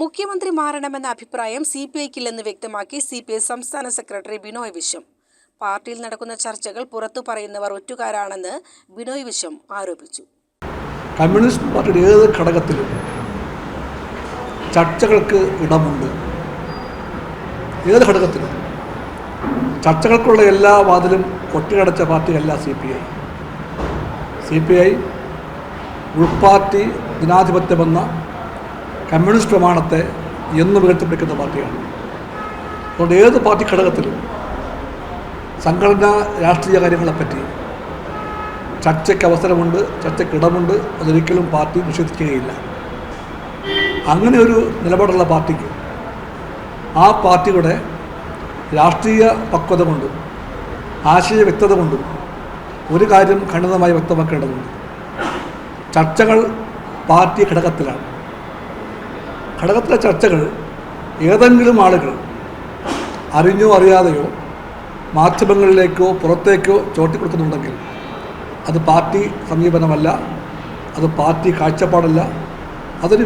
മുഖ്യമന്ത്രി മാറണമെന്ന അഭിപ്രായം CPIക്കില്ലെന്ന് വ്യക്തമാക്കി CPI സംസ്ഥാന സെക്രട്ടറി ബിനോയ് വിശ്വം. പാർട്ടിയിൽ നടക്കുന്ന ചർച്ചകൾ പുറത്തു പറയുന്നവർ ഒറ്റുകാരാണെന്ന് ബിനോയ് വിശ്വം ആരോപിച്ചു. കമ്മ്യൂണിസ്റ്റ് പാർട്ടിയുടെ ഏത് ഘടകത്തിലും ചർച്ചകൾക്ക് ഇടമുണ്ട്. ഏത് ഘടകത്തിലും ചർച്ചകൾക്കുള്ള എല്ലാ വാതിലും കൊട്ടിയടച്ച പാർട്ടിയല്ല CPI. CPI ഉൾപാർട്ടി ജനാധിപത്യമെന്ന കമ്മ്യൂണിസ്റ്റ് പ്രമാണത്തെ എന്നും ഉയർത്തിപ്പിടിക്കുന്ന പാർട്ടിയാണ്. അതുകൊണ്ട് ഏത് പാർട്ടി ഘടകത്തിലും സംഘടനാ രാഷ്ട്രീയ കാര്യങ്ങളെപ്പറ്റി ചർച്ചയ്ക്ക് അവസരമുണ്ട്, ചർച്ചയ്ക്ക് ഇടമുണ്ട്. അതൊരിക്കലും പാർട്ടി നിഷേധിക്കുകയില്ല. അങ്ങനെ ഒരു നിലപാടുള്ള പാർട്ടിക്ക് ആ പാർട്ടിയുടെ രാഷ്ട്രീയ പക്വത കൊണ്ടും ആശയ വ്യക്തത കൊണ്ടും ഒരു കാര്യം ഖണ്ഡിതമായി വ്യക്തമാക്കേണ്ടതുണ്ട്. ചർച്ചകൾ പാർട്ടി ഘടകത്തിലാണ്. ഘടകത്തിലെ ചർച്ചകൾ ഏതെങ്കിലും ആളുകൾ അറിഞ്ഞോ അറിയാതെയോ മാധ്യമങ്ങളിലേക്കോ പുറത്തേക്കോ ചോട്ടിക്കൊടുക്കുന്നുണ്ടെങ്കിൽ അത് പാർട്ടി സമീപനമല്ല, അത് പാർട്ടി കാഴ്ചപ്പാടല്ല. അതൊരു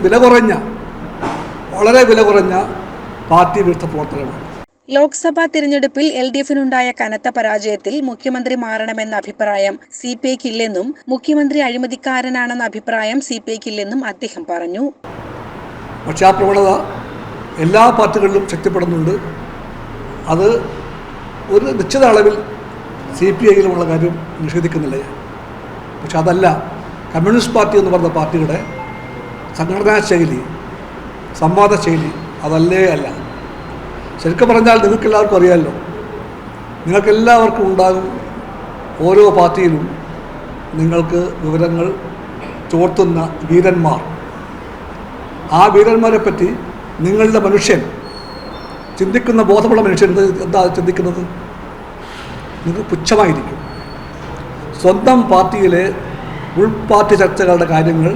വളരെ വില കുറഞ്ഞ പാർട്ടി വിരുദ്ധ പ്രവർത്തനമാണ്. ലോക്സഭാ തിരഞ്ഞെടുപ്പിൽ LDFിനുണ്ടായ കനത്ത പരാജയത്തിൽ മുഖ്യമന്ത്രി മാറണമെന്ന അഭിപ്രായം CPIക്കില്ലെന്നും മുഖ്യമന്ത്രി അഴിമതിക്കാരനാണെന്ന അഭിപ്രായം CPIക്കില്ലെന്നും അദ്ദേഹം പറഞ്ഞു. പക്ഷേ ആ പ്രവണത എല്ലാ പാർട്ടികളിലും ശക്തിപ്പെടുന്നുണ്ട്. അത് ഒരു നിശ്ചിത അളവിൽ CPIയിലുമുള്ള കാര്യം നിഷേധിക്കുന്നില്ല. പക്ഷെ അതല്ല കമ്മ്യൂണിസ്റ്റ് പാർട്ടി എന്ന് പറഞ്ഞ പാർട്ടിയുടെ സംഘടനാ ശൈലി, സംവാദ ശൈലി അതല്ലേ അല്ല. ശരിക്കും പറഞ്ഞാൽ നിങ്ങൾക്കെല്ലാവർക്കും അറിയാമല്ലോ, നിങ്ങൾക്കെല്ലാവർക്കും ഉണ്ടാകും ഓരോ പാർട്ടിയിലും നിങ്ങൾക്ക് വിവരങ്ങൾ ചോർത്തുന്ന വീരന്മാർ. ആ വീരന്മാരെ പറ്റി നിങ്ങളുടെ മനുഷ്യൻ ചിന്തിക്കുന്ന ബോധമുള്ള മനുഷ്യൻ എന്താ ചിന്തിക്കുന്നത്? നിങ്ങൾക്ക് പുച്ഛമായിരിക്കും. സ്വന്തം പാർട്ടിയിലെ ഉൾപാർട്ടി ചർച്ചകളുടെ കാര്യങ്ങൾ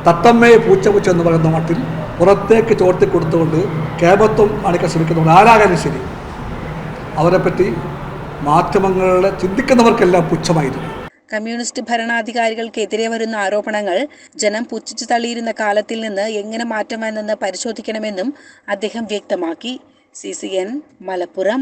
തത്തമ്മയെ പൂച്ച എന്ന് പറയുന്ന മട്ടിൽ പുറത്തേക്ക് ചോർത്തി കൊടുത്തുകൊണ്ട് കേമത്വം കാണിക്കാൻ ശ്രമിക്കുന്നവർ ആരാകാനും ശരി, അവരെപ്പറ്റി മാധ്യമങ്ങളുടെ ചിന്തിക്കുന്നവർക്കെല്ലാം പുച്ഛമായിരുന്നു. കമ്മ്യൂണിസ്റ്റ് ഭരണാധികാരികൾക്കെതിരെ വരുന്ന ആരോപണങ്ങൾ ജനം പുച്ഛിച്ചു തള്ളിയിരുന്ന കാലത്തിൽ നിന്ന് എങ്ങനെ മാറ്റം വന്നെന്ന് പരിശോധിക്കണമെന്നും അദ്ദേഹം വ്യക്തമാക്കി. CCN മലപ്പുറം.